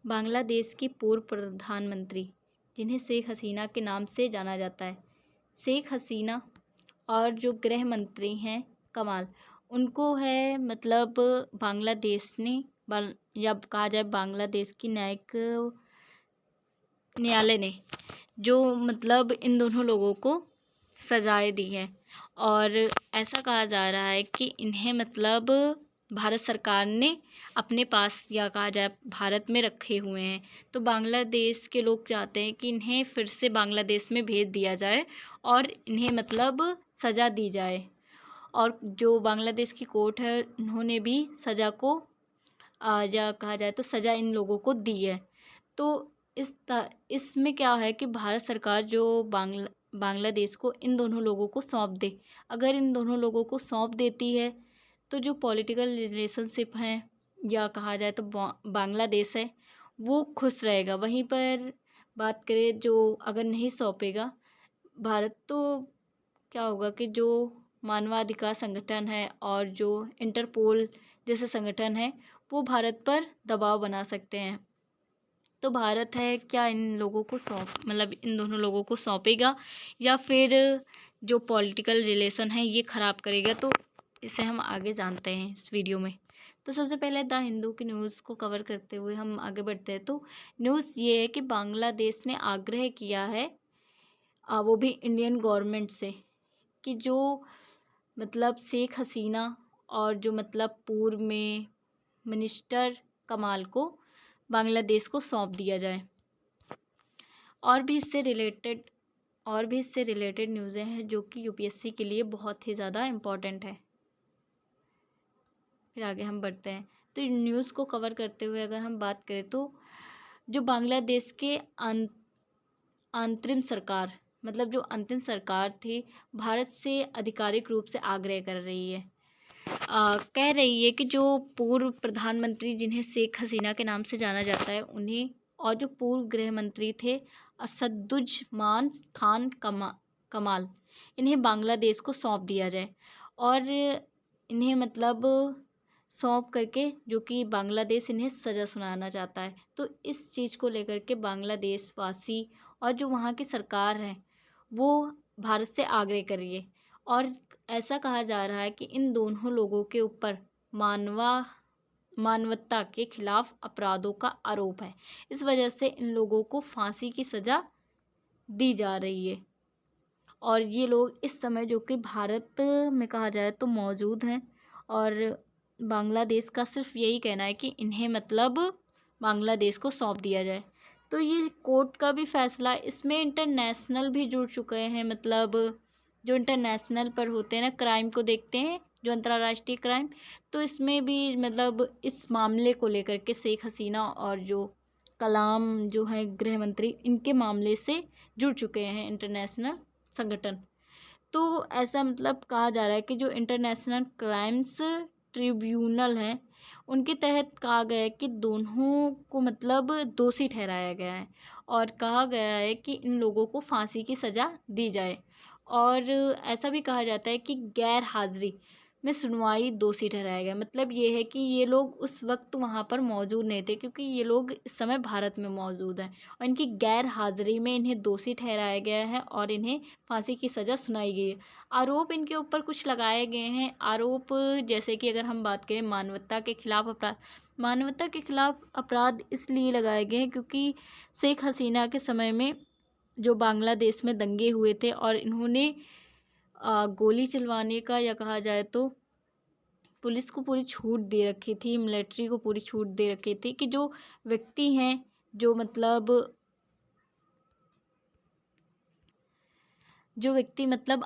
बांग्लादेश की पूर्व प्रधानमंत्री जिन्हें शेख हसीना के नाम से जाना जाता है, शेख हसीना और जो गृह मंत्री हैं कमाल, उनको है मतलब बांग्लादेश ने या कहा जाए बांग्लादेश की न्यायिक न्यायालय ने जो मतलब इन दोनों लोगों को सजाएं दी हैं। और ऐसा कहा जा रहा है कि इन्हें मतलब भारत सरकार ने अपने पास या कहा जाए भारत में रखे हुए हैं। तो बांग्लादेश के लोग चाहते हैं कि इन्हें फिर से बांग्लादेश में भेज दिया जाए और इन्हें मतलब सज़ा दी जाए। और जो बांग्लादेश की कोर्ट है उन्होंने भी सज़ा को या कहा जाए तो सज़ा इन लोगों को दी है। तो इसमें क्या है कि भारत सरकार जो बांग्लादेश को इन दोनों लोगों को सौंप दे, अगर इन दोनों लोगों को सौंप देती है तो जो पॉलिटिकल रिलेशनशिप हैं या कहा जाए तो बांग्लादेश है वो खुश रहेगा। वहीं पर बात करें जो अगर नहीं सौंपेगा भारत, तो क्या होगा कि जो मानवाधिकार संगठन है और जो इंटरपोल जैसे संगठन है वो भारत पर दबाव बना सकते हैं। तो भारत है क्या इन लोगों को मतलब इन दोनों लोगों को सौंपेगा या फिर जो पॉलिटिकल रिलेशन है ये ख़राब करेगा, तो इसे हम आगे जानते हैं इस वीडियो में। तो सबसे पहले द हिंदू की न्यूज़ को कवर करते हुए हम आगे बढ़ते हैं। तो न्यूज़ ये है कि बांग्लादेश ने आग्रह किया है वो भी इंडियन गवर्नमेंट से कि जो मतलब शेख हसीना और जो मतलब पूर्व में मिनिस्टर कमाल को बांग्लादेश को सौंप दिया जाए। और भी इससे रिलेटेड न्यूज़ें हैं जो कि यूपीएससी के लिए बहुत ही ज़्यादा इम्पॉर्टेंट है। फिर आगे हम बढ़ते हैं। तो न्यूज़ को कवर करते हुए अगर हम बात करें तो जो बांग्लादेश के अंतरिम सरकार मतलब जो अंतिम सरकार थी भारत से आधिकारिक रूप से आग्रह कर रही है, कह रही है कि जो पूर्व प्रधानमंत्री जिन्हें शेख हसीना के नाम से जाना जाता है उन्हें और जो पूर्व गृह मंत्री थे असदुज्जमान खान कमाल, इन्हें बांग्लादेश को सौंप दिया जाए। और इन्हें मतलब सौंप करके जो कि बांग्लादेश इन्हें सज़ा सुनाना चाहता है। तो इस चीज़ को लेकर के बांग्लादेश वासी और जो वहाँ की सरकार है वो भारत से आग्रह कर रही है। और ऐसा कहा जा रहा है कि इन दोनों लोगों के ऊपर मानवता के खिलाफ अपराधों का आरोप है। इस वजह से इन लोगों को फांसी की सज़ा दी जा रही है। और ये लोग इस समय जो कि भारत में कहा जाए तो मौजूद हैं और बांग्लादेश का सिर्फ यही कहना है कि इन्हें मतलब बांग्लादेश को सौंप दिया जाए। तो ये कोर्ट का भी फैसला, इसमें इंटरनेशनल भी जुड़ चुके हैं। मतलब जो इंटरनेशनल पर होते हैं ना, क्राइम को देखते हैं जो अंतर्राष्ट्रीय क्राइम, तो इसमें भी मतलब इस मामले को लेकर के शेख हसीना और जो कलाम जो है गृह मंत्री, इनके मामले से जुड़ चुके हैं इंटरनेशनल संगठन। तो ऐसा मतलब कहा जा रहा है कि जो इंटरनेशनल क्राइम्स ट्रिब्यूनल है उनके तहत कहा गया है कि दोनों को मतलब दोषी ठहराया गया है और कहा गया है कि इन लोगों को फांसी की सज़ा दी जाए। और ऐसा भी कहा जाता है कि गैर हाजिरी में सुनवाई दोषी ठहराया गया। मतलब ये है कि ये लोग उस वक्त वहाँ पर मौजूद नहीं थे क्योंकि ये लोग इस समय भारत में मौजूद हैं और इनकी गैर हाजिरी में इन्हें दोषी ठहराया गया है और इन्हें फांसी की सज़ा सुनाई गई है। आरोप इनके ऊपर कुछ लगाए गए हैं। आरोप जैसे कि अगर हम बात करें मानवता के खिलाफ अपराध इसलिए लगाए गए हैं क्योंकि शेख हसीना के समय में जो बांग्लादेश में दंगे हुए थे और इन्होंने गोली चलवाने का या कहा जाए तो पुलिस को पूरी छूट दे रखी थी, मिलिट्री को पूरी छूट दे रखी थी कि जो व्यक्ति हैं जो मतलब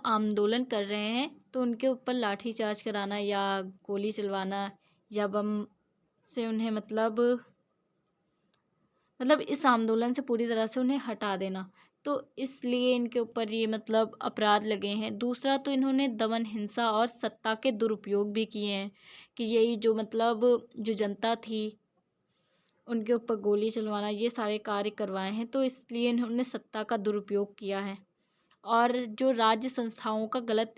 आंदोलन कर रहे हैं तो उनके ऊपर लाठीचार्ज कराना या गोली चलवाना या बम से उन्हें मतलब इस आंदोलन से पूरी तरह से उन्हें हटा देना। तो इसलिए इनके ऊपर ये मतलब अपराध लगे हैं। दूसरा तो इन्होंने दमन, हिंसा और सत्ता के दुरुपयोग भी किए हैं कि यही जो जो जनता थी उनके ऊपर गोली चलवाना, ये सारे कार्य करवाए हैं। तो इसलिए इन्होंने सत्ता का दुरुपयोग किया है और जो राज्य संस्थाओं का गलत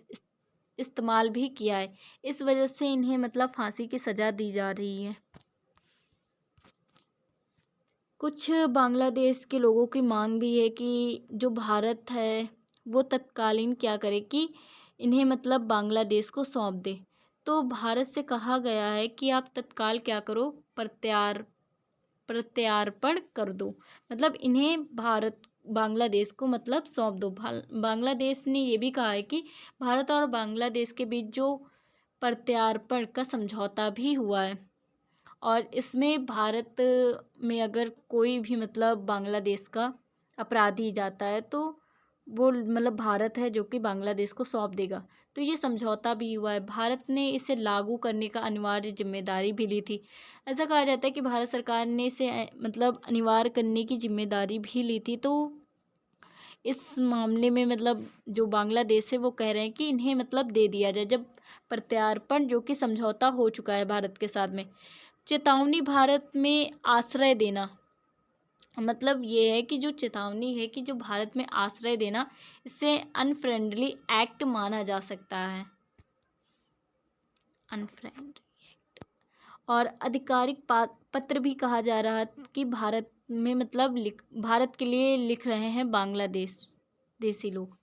इस्तेमाल भी किया है। इस वजह से इन्हें मतलब फांसी की सज़ा दी जा रही है। कुछ बांग्लादेश के लोगों की मांग भी है कि जो भारत है वो तत्कालीन क्या करे कि इन्हें मतलब बांग्लादेश को सौंप दे। तो भारत से कहा गया है कि आप तत्काल क्या करो, प्रत्यार्पण कर दो। मतलब इन्हें भारत बांग्लादेश को मतलब सौंप दो। बांग्लादेश ने ये भी कहा है कि भारत और बांग्लादेश के बीच जो प्रत्यार्पण का समझौता भी हुआ है और इसमें भारत में अगर कोई भी मतलब बांग्लादेश का अपराधी जाता है तो वो मतलब भारत है जो कि बांग्लादेश को सौंप देगा। तो ये समझौता भी हुआ है। भारत ने इसे लागू करने का अनिवार्य जिम्मेदारी भी ली थी। ऐसा कहा जाता है कि भारत सरकार ने इसे मतलब अनिवार्य करने की जिम्मेदारी भी ली थी। तो इस मामले में मतलब जो बांग्लादेश है वो कह रहे हैं कि इन्हें मतलब दे दिया जाए जब प्रत्यार्पण जो कि समझौता हो चुका है भारत के साथ में। चेतावनी, भारत में आश्रय देना, मतलब ये है कि जो चेतावनी है कि जो भारत में आश्रय देना इसे अनफ्रेंडली एक्ट माना जा सकता है। अनफ्रेंडली और आधिकारिक पत्र भी कहा जा रहा है कि भारत में मतलब भारत के लिए लिख रहे हैं बांग्लादेश देशी लोग।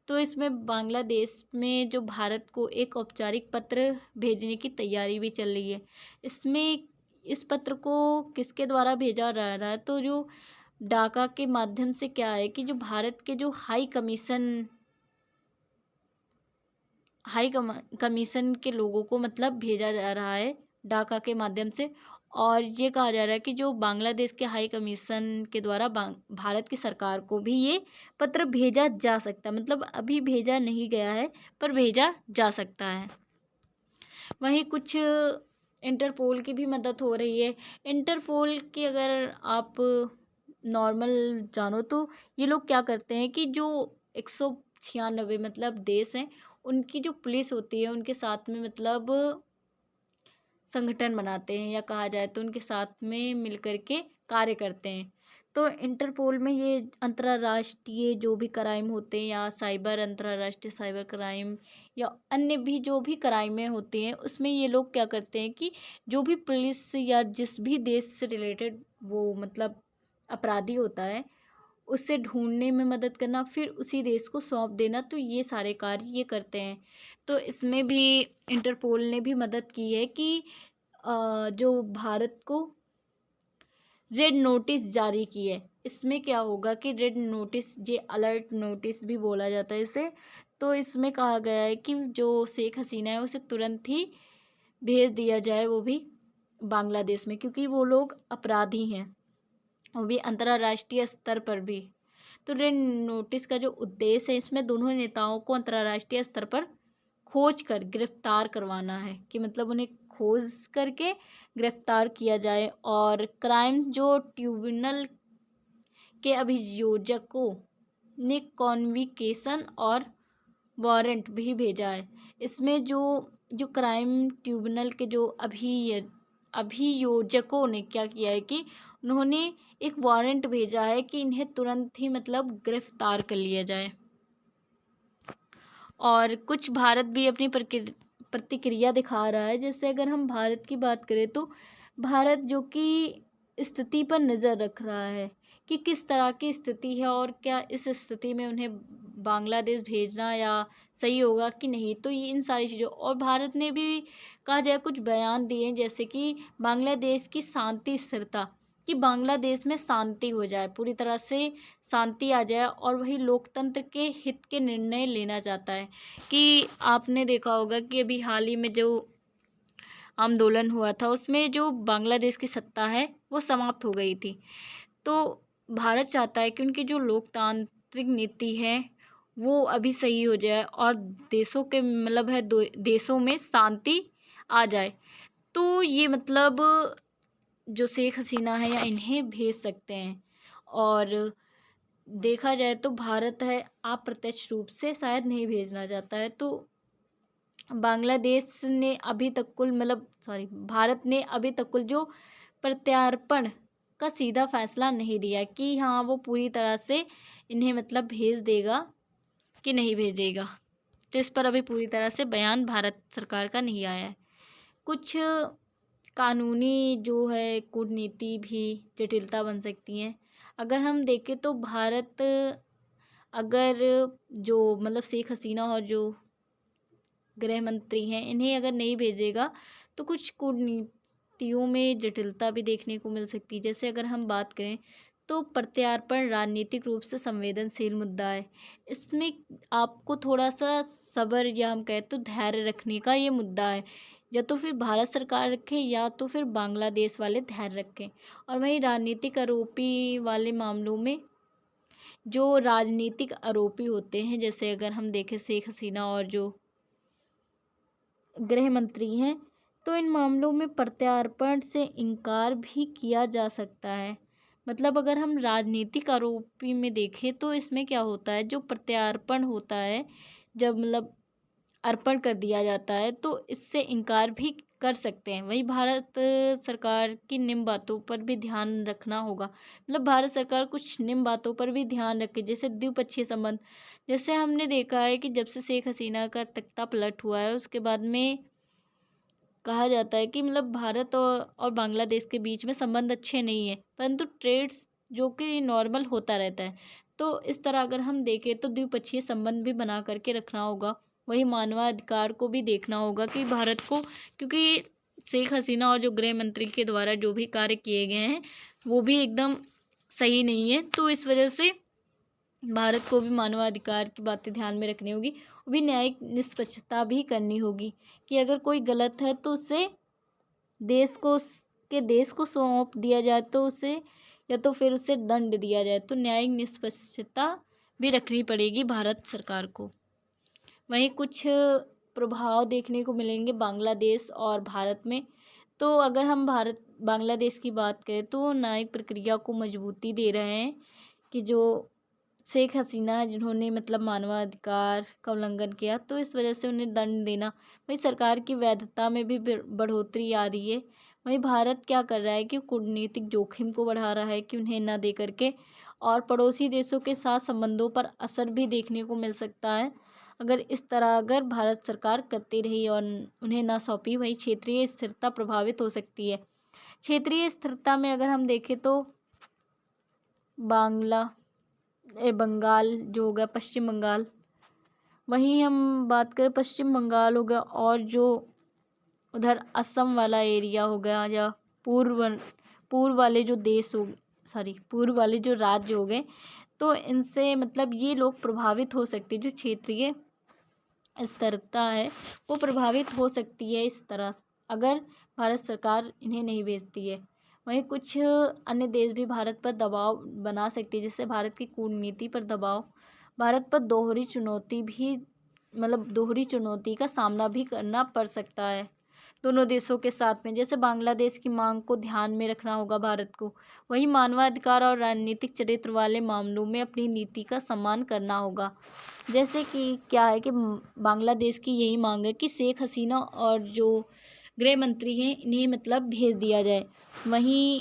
तो इसमें बांग्लादेश में जो भारत को एक औपचारिक पत्र भेजने की तैयारी भी चल रही है। इसमें इस पत्र को किसके द्वारा भेजा जा रहा है, तो जो डाका के माध्यम से क्या है कि जो भारत के जो कमीशन के लोगों को मतलब भेजा जा रहा है डाका के माध्यम से। और ये कहा जा रहा है कि जो बांग्लादेश के हाई कमीशन के द्वारा भारत की सरकार को भी ये पत्र भेजा जा सकता है। मतलब अभी भेजा नहीं गया है पर भेजा जा सकता है। वहीं कुछ इंटरपोल की भी मदद हो रही है। इंटरपोल की अगर आप नॉर्मल जानो तो ये लोग क्या करते हैं कि जो 196 मतलब देश हैं उनकी जो पुलिस होती है उनके साथ में मतलब संगठन बनाते हैं या कहा जाए तो उनके साथ में मिलकर के कार्य करते हैं। तो इंटरपोल में ये अंतर्राष्ट्रीय जो भी क्राइम होते हैं या अंतर्राष्ट्रीय साइबर क्राइम या अन्य भी जो भी क्राइमें होती हैं उसमें ये लोग क्या करते हैं कि जो भी पुलिस या जिस भी देश से रिलेटेड वो मतलब अपराधी होता है उससे ढूंढने में मदद करना फिर उसी देश को सौंप देना, तो ये सारे कार्य ये करते हैं। तो इसमें भी इंटरपोल ने भी मदद की है कि जो भारत को रेड नोटिस जारी की है। इसमें क्या होगा कि रेड नोटिस, ये अलर्ट नोटिस भी बोला जाता है इसे। तो इसमें कहा गया है कि जो शेख हसीना है उसे तुरंत ही भेज दिया जाए, वो भी बांग्लादेश में, क्योंकि वो लोग अपराधी हैं, वो भी अंतर्राष्ट्रीय स्तर पर भी। तो रेड नोटिस का जो उद्देश्य है इसमें दोनों नेताओं को अंतर्राष्ट्रीय स्तर पर खोज कर गिरफ्तार करवाना है कि मतलब उन्हें खोज करके गिरफ्तार किया जाए। और क्राइम्स जो ट्रिब्यूनल के अभियोजकों ने कॉन्विकेशन और वारंट भी भेजा है। इसमें जो जो क्राइम ट्रिब्यूनल के जो अभियोजकों ने क्या किया है कि उन्होंने एक वारंट भेजा है कि इन्हें तुरंत ही मतलब गिरफ्तार कर लिया जाए। और कुछ भारत भी अपनी प्रतिक्रिया दिखा रहा है। जैसे अगर हम भारत की बात करें तो भारत जो कि स्थिति पर नज़र रख रहा है कि किस तरह की स्थिति है और क्या इस स्थिति में उन्हें बांग्लादेश भेजना या सही होगा कि नहीं। तो ये इन सारी चीज़ों, और भारत ने भी कहा जाए कुछ बयान दिए जैसे कि बांग्लादेश की शांति स्थिरता, कि बांग्लादेश में शांति हो जाए, पूरी तरह से शांति आ जाए, और वही लोकतंत्र के हित के निर्णय लेना चाहता है। कि आपने देखा होगा कि अभी हाल ही में जो आंदोलन हुआ था उसमें जो बांग्लादेश की सत्ता है वो समाप्त हो गई थी। तो भारत चाहता है कि उनकी जो लोकतांत्रिक नीति है वो अभी सही हो जाए और देशों के मतलब है देशों में शांति आ जाए। तो ये मतलब जो शेख हसीना है या इन्हें भेज सकते हैं। और देखा जाए तो भारत है अप्रत्यक्ष रूप से शायद नहीं भेजना चाहता है। तो बांग्लादेश ने अभी तक कुल मतलब भारत ने अभी तक कुल जो प्रत्यार्पण का सीधा फैसला नहीं दिया कि हाँ वो पूरी तरह से इन्हें मतलब भेज देगा कि नहीं भेजेगा। तो इस पर अभी पूरी तरह से बयान भारत सरकार का नहीं आया है। कुछ कानूनी जो है कूटनीति भी जटिलता बन सकती हैं। अगर हम देखें तो भारत अगर जो मतलब शेख हसीना और जो गृह मंत्री हैं इन्हें अगर नहीं भेजेगा तो कुछ कूटनीतियों में जटिलता भी देखने को मिल सकती है। जैसे अगर हम बात करें तो प्रत्यार्पण राजनीतिक रूप से संवेदनशील मुद्दा है। इसमें आपको थोड़ा सा सब्र या हम कहें तो धैर्य रखने का ये मुद्दा है। या तो फिर भारत सरकार रखे या तो फिर बांग्लादेश वाले धैर्य रखें। और वहीं राजनीतिक आरोपी वाले मामलों में जो राजनीतिक आरोपी होते हैं, जैसे अगर हम देखें शेख हसीना और जो गृह मंत्री हैं, तो इन मामलों में प्रत्यार्पण से इनकार भी किया जा सकता है। मतलब अगर हम राजनीतिक आरोपी में देखें तो इसमें क्या होता है, जो प्रत्यार्पण होता है जब मतलब अर्पण कर दिया जाता है तो इससे इनकार भी कर सकते हैं। वहीं भारत सरकार की निम्न बातों पर भी ध्यान रखना होगा। मतलब भारत सरकार कुछ निम्न बातों पर भी ध्यान रखे, जैसे द्विपक्षीय संबंध। जैसे हमने देखा है कि जब से शेख हसीना का तख्ता पलट हुआ है उसके बाद में कहा जाता है कि मतलब भारत और बांग्लादेश के बीच में संबंध अच्छे नहीं है, परंतु ट्रेड्स जो कि नॉर्मल होता रहता है। तो इस तरह अगर हम देखें तो द्विपक्षीय संबंध भी बना करके रखना होगा। वही मानवाधिकार को भी देखना होगा कि भारत को, क्योंकि शेख हसीना और जो गृह मंत्री के द्वारा जो भी कार्य किए गए हैं वो भी एकदम सही नहीं है। तो इस वजह से भारत को भी मानवाधिकार की बातें ध्यान में रखनी होगी। वो भी न्यायिक निष्पक्षता भी करनी होगी कि अगर कोई गलत है तो उसे देश को सौंप दिया जाए तो उसे, या तो फिर उसे दंड दिया जाए। तो न्यायिक निष्पक्षता भी रखनी पड़ेगी भारत सरकार को। वहीं कुछ प्रभाव देखने को मिलेंगे बांग्लादेश और भारत में। तो अगर हम भारत बांग्लादेश की बात करें तो न्यायिक प्रक्रिया को मजबूती दे रहे हैं कि जो शेख हसीना जिन्होंने मतलब मानवाधिकार का उल्लंघन किया तो इस वजह से उन्हें दंड देना। वहीं सरकार की वैधता में भी बढ़ोतरी आ रही है। वहीं भारत क्या कर रहा है कि कूटनीतिक जोखिम को बढ़ा रहा है कि उन्हें ना दे करके, और पड़ोसी देशों के साथ संबंधों पर असर भी देखने को मिल सकता है अगर भारत सरकार करती रही और उन्हें ना सौंपी। वहीं क्षेत्रीय स्थिरता प्रभावित हो सकती है। क्षेत्रीय स्थिरता में अगर हम देखें तो बंगाल जो हो गया, पश्चिम बंगाल, वहीं हम बात करें पश्चिम बंगाल हो गया और जो उधर असम वाला एरिया हो गया, या पूर्व वाले जो पूर्व वाले जो राज्य हो गए, तो इनसे मतलब ये लोग प्रभावित हो सकते हैं। जो क्षेत्रीय स्थिरता है वो प्रभावित हो सकती है इस तरह अगर भारत सरकार इन्हें नहीं भेजती है। वहीं कुछ अन्य देश भी भारत पर दबाव बना सकते हैं, जैसे भारत की कूटनीति पर दबाव। भारत पर दोहरी चुनौती का सामना भी करना पड़ सकता है दोनों देशों के साथ में। जैसे बांग्लादेश की मांग को ध्यान में रखना होगा भारत को। वहीं मानवाधिकार और राजनीतिक चरित्र वाले मामलों में अपनी नीति का सम्मान करना होगा। जैसे कि क्या है कि बांग्लादेश की यही मांग है कि शेख हसीना और जो गृह मंत्री हैं इन्हें मतलब भेज दिया जाए। वहीं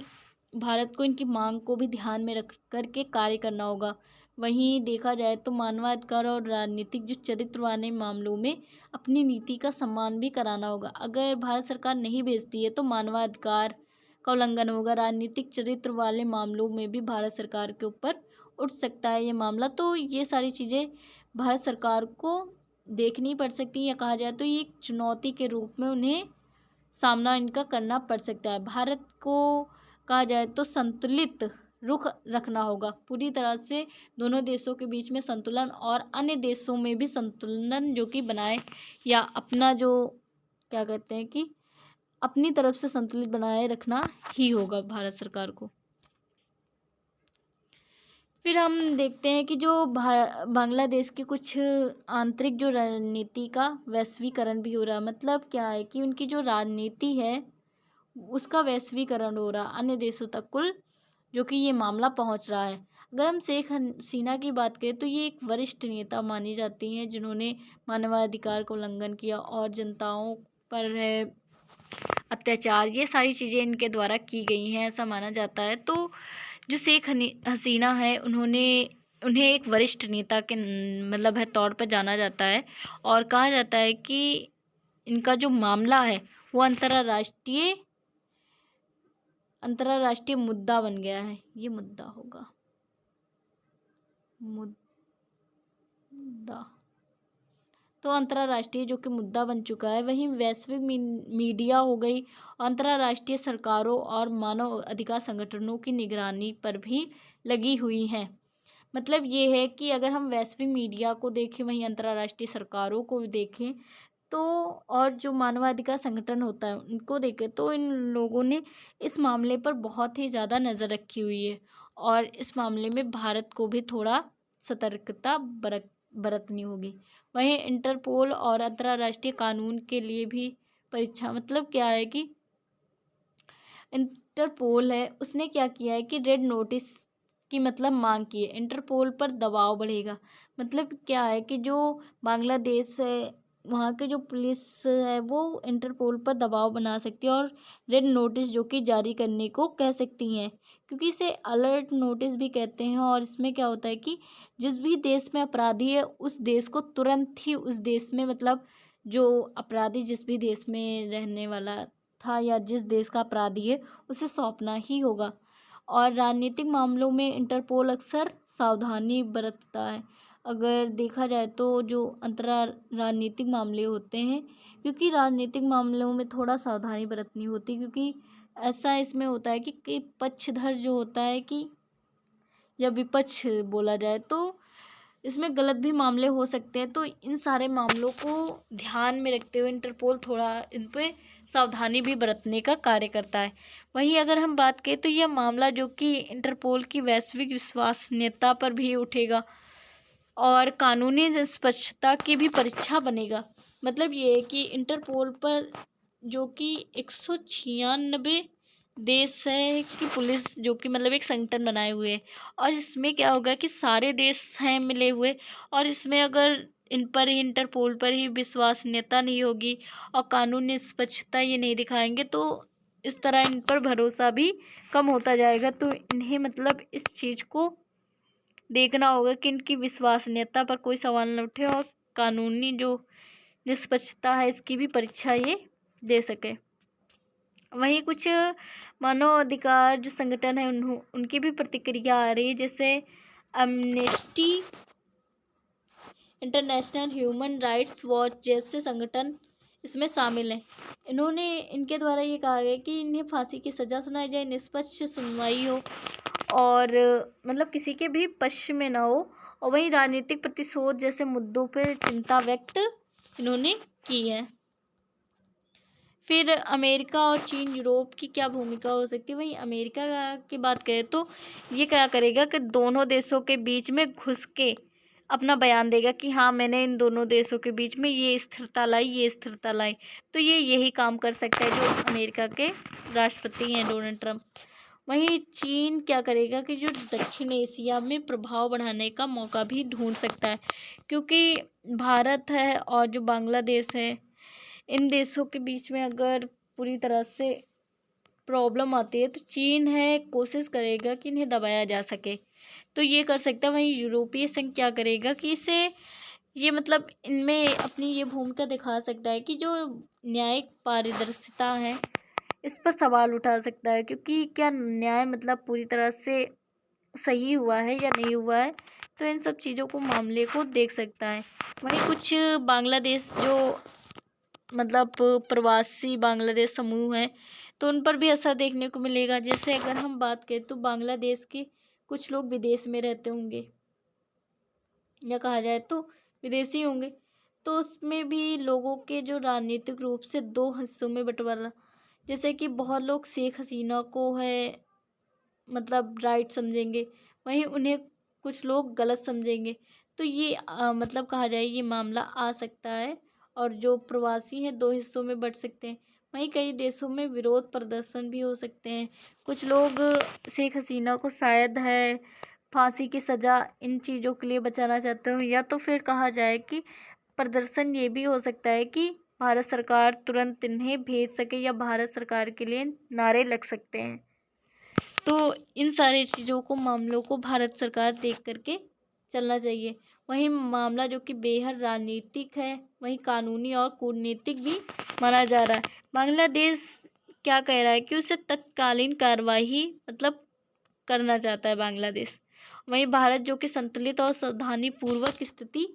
भारत को इनकी मांग को भी ध्यान में रख करके कार्य करना होगा। वहीं देखा जाए तो मानवाधिकार और राजनीतिक जो चरित्र वाले मामलों में अपनी नीति का सम्मान भी कराना होगा। अगर भारत सरकार नहीं भेजती है तो मानवाधिकार का उल्लंघन होगा। राजनीतिक चरित्र वाले मामलों में भी भारत सरकार के ऊपर उठ सकता है ये मामला। तो ये सारी चीज़ें भारत सरकार को देखनी पड़ सकती है, या कहा जाए तो ये एक चुनौती के रूप में उन्हें सामना इनका करना पड़ सकता है। भारत को कहा जाए तो संतुलित रुख रखना होगा पूरी तरह से, दोनों देशों के बीच में संतुलन और अन्य देशों में भी संतुलन जो कि बनाए, या अपना जो क्या कहते हैं कि अपनी तरफ से संतुलित बनाए रखना ही होगा भारत सरकार को। फिर हम देखते हैं कि जो बांग्लादेश की कुछ आंतरिक जो रणनीति का वैश्वीकरण भी हो रहा है। मतलब क्या है कि उनकी जो राजनीति है उसका वैश्वीकरण हो रहा अन्य देशों तक कुल, जो कि ये मामला पहुंच रहा है। अगर हम शेख हसीना की बात करें तो ये एक वरिष्ठ नेता मानी जाती हैं जिन्होंने मानवाधिकार का उल्लंघन किया और जनताओं पर है अत्याचार, ये सारी चीज़ें इनके द्वारा की गई हैं ऐसा माना जाता है। तो जो शेख हसीना है उन्हें एक वरिष्ठ नेता के मतलब है तौर पर जाना जाता है, और कहा जाता है कि इनका जो मामला है वो अंतर्राष्ट्रीय अंतर्राष्ट्रीय मुद्दा बन गया है। ये मुद्दा होगा, मुद्दा। तो अंतर्राष्ट्रीय जो कि मुद्दा बन चुका है। वहीं वैश्विक मीडिया हो गई, अंतर्राष्ट्रीय सरकारों और मानव अधिकार संगठनों की निगरानी पर भी लगी हुई हैं। मतलब ये है कि अगर हम वैश्विक मीडिया को देखें, वहीं अंतर्राष्ट्रीय सरकारों को देखें, तो और जो मानवाधिकार संगठन होता है उनको देखें, तो इन लोगों ने इस मामले पर बहुत ही ज़्यादा नज़र रखी हुई है। और इस मामले में भारत को भी थोड़ा सतर्कता बरतनी होगी। वहीं इंटरपोल और अंतर्राष्ट्रीय कानून के लिए भी परीक्षा, मतलब क्या है कि इंटरपोल है, उसने क्या किया है कि रेड नोटिस की मतलब मांग की है। इंटरपोल पर दबाव बढ़ेगा। मतलब क्या है कि जो बांग्लादेश है, वहाँ के जो पुलिस है, वो इंटरपोल पर दबाव बना सकती है और रेड नोटिस जो कि जारी करने को कह सकती हैं, क्योंकि इसे अलर्ट नोटिस भी कहते हैं। और इसमें क्या होता है कि जिस भी देश में अपराधी है, उस देश को तुरंत ही उस देश में, मतलब जो अपराधी जिस भी देश में रहने वाला था या जिस देश का अपराधी है, उसे सौंपना ही होगा। और राजनीतिक मामलों में इंटरपोल अक्सर सावधानी बरतता है। अगर देखा जाए तो जो राजनीतिक मामले होते हैं, क्योंकि राजनीतिक मामलों में थोड़ा सावधानी बरतनी होती है, क्योंकि ऐसा इसमें होता है कि पक्षधर जो होता है कि, या विपक्ष बोला जाए, तो इसमें गलत भी मामले हो सकते हैं। तो इन सारे मामलों को ध्यान में रखते हुए इंटरपोल थोड़ा इन पे सावधानी भी बरतने का कार्य करता है। वहीं अगर हम बात करें तो यह मामला जो कि इंटरपोल की वैश्विक विश्वसनीयता पर भी उठेगा और कानूनी स्पष्टता की भी परीक्षा बनेगा। मतलब ये है कि इंटरपोल पर जो कि 196 देश है कि पुलिस जो कि मतलब एक संगठन बनाए हुए है, और इसमें क्या होगा कि सारे देश हैं मिले हुए, और इसमें अगर इन पर ही, इंटरपोल पर ही विश्वसनीयता नहीं होगी और कानूनी निष्पक्षता ये नहीं दिखाएंगे, तो इस तरह इन पर भरोसा भी कम होता जाएगा। तो इन्हें मतलब इस चीज़ को देखना होगा कि इनकी विश्वसनीयता पर कोई सवाल न उठे और कानूनी जो निष्पक्षता है इसकी भी परीक्षा ये दे सके। वहीं कुछ मानवाधिकार जो संगठन है उनकी भी प्रतिक्रिया आ रही है, जैसे amnesty international, human rights watch जैसे संगठन इसमें शामिल हैं। इनके द्वारा ये कहा गया कि इन्हें फांसी की सज़ा सुनाई जाए, निष्पक्ष सुनवाई हो और मतलब किसी के भी पक्ष में ना हो। और वहीं राजनीतिक प्रतिशोध जैसे मुद्दों पर चिंता व्यक्त इन्होंने की है। फिर अमेरिका और चीन, यूरोप की क्या भूमिका हो सकती है। वहीं अमेरिका की बात करें तो ये क्या करेगा कि दोनों देशों के बीच में घुस के अपना बयान देगा कि हाँ, मैंने इन दोनों देशों के बीच में ये स्थिरता लाई, ये स्थिरता लाई। तो ये यही काम कर सकता है जो अमेरिका के राष्ट्रपति हैं डोनाल्ड ट्रंप। वहीं चीन क्या करेगा कि जो दक्षिण एशिया में प्रभाव बढ़ाने का मौका भी ढूंढ सकता है, क्योंकि भारत है और जो बांग्लादेश है, इन देशों के बीच में अगर पूरी तरह से प्रॉब्लम आती है तो चीन है कोशिश करेगा कि इन्हें दबाया जा सके, तो ये कर सकता है। वहीं यूरोपीय संघ क्या करेगा कि इसे ये मतलब इनमें अपनी ये भूमिका दिखा सकता है कि जो न्यायिक पारदर्शिता है इस पर सवाल उठा सकता है, क्योंकि क्या न्याय मतलब पूरी तरह से सही हुआ है या नहीं हुआ है, तो इन सब चीज़ों को, मामले को देख सकता है। वहीं कुछ बांग्लादेश जो मतलब प्रवासी बांग्लादेश समूह हैं, तो उन पर भी असर देखने को मिलेगा। जैसे अगर हम बात करें तो बांग्लादेश के कुछ लोग विदेश में रहते होंगे, या कहा जाए तो विदेशी होंगे, तो उसमें भी लोगों के जो राजनीतिक रूप से दो हिस्सों में बंटवारा, जैसे कि बहुत लोग शेख हसीना को है मतलब राइट समझेंगे, वहीं उन्हें कुछ लोग गलत समझेंगे। तो ये मतलब कहा जाए ये मामला आ सकता है, और जो प्रवासी हैं दो हिस्सों में बंट सकते हैं। वहीं कई देशों में विरोध प्रदर्शन भी हो सकते हैं। कुछ लोग शेख हसीना को शायद है फांसी की सज़ा इन चीज़ों के लिए बचाना चाहते हो, या तो फिर कहा जाए कि प्रदर्शन ये भी हो सकता है कि भारत सरकार तुरंत इन्हें भेज सके, या भारत सरकार के लिए नारे लग सकते हैं। तो इन सारी चीज़ों को, मामलों को भारत सरकार देख करके चलना चाहिए। वहीं मामला जो कि बेहद राजनीतिक है, वहीं कानूनी और कूटनीतिक भी माना जा रहा है। बांग्लादेश क्या कह रहा है कि उसे तत्कालीन कार्रवाई मतलब करना चाहता है बांग्लादेश। वहीं भारत जो कि संतुलित और सावधानीपूर्वक स्थिति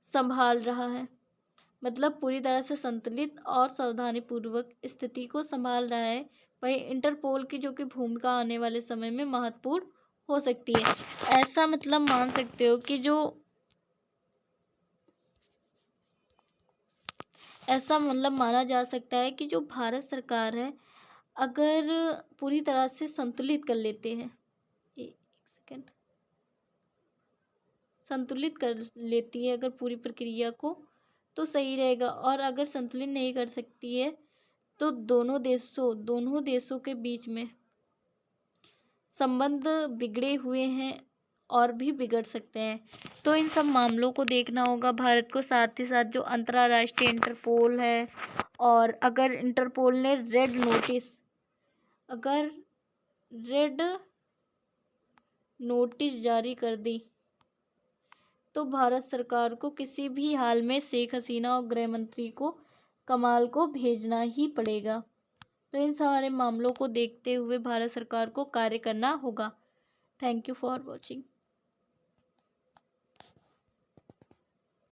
संभाल रहा है, मतलब पूरी तरह से संतुलित और सावधानीपूर्वक स्थिति को संभाल रहा है। वहीं इंटरपोल की जो कि भूमिका आने वाले समय में महत्वपूर्ण हो सकती है। ऐसा मतलब मान सकते हो कि ऐसा मतलब माना जा सकता है कि जो भारत सरकार है, अगर पूरी तरह से संतुलित कर लेते हैं, एक सेकेंड, संतुलित कर लेती है अगर पूरी प्रक्रिया को, तो सही रहेगा। और अगर संतुलित नहीं कर सकती है तो दोनों देशों के बीच में संबंध बिगड़े हुए हैं और भी बिगड़ सकते हैं। तो इन सब मामलों को देखना होगा भारत को, साथ ही साथ जो अंतर्राष्ट्रीय इंटरपोल है, और अगर इंटरपोल ने अगर रेड नोटिस जारी कर दी तो भारत सरकार को किसी भी हाल में शेख हसीना और गृह मंत्री को कमाल को भेजना ही पड़ेगा। तो इन सारे मामलों को देखते हुए भारत सरकार को कार्य करना होगा। Thank you for watching.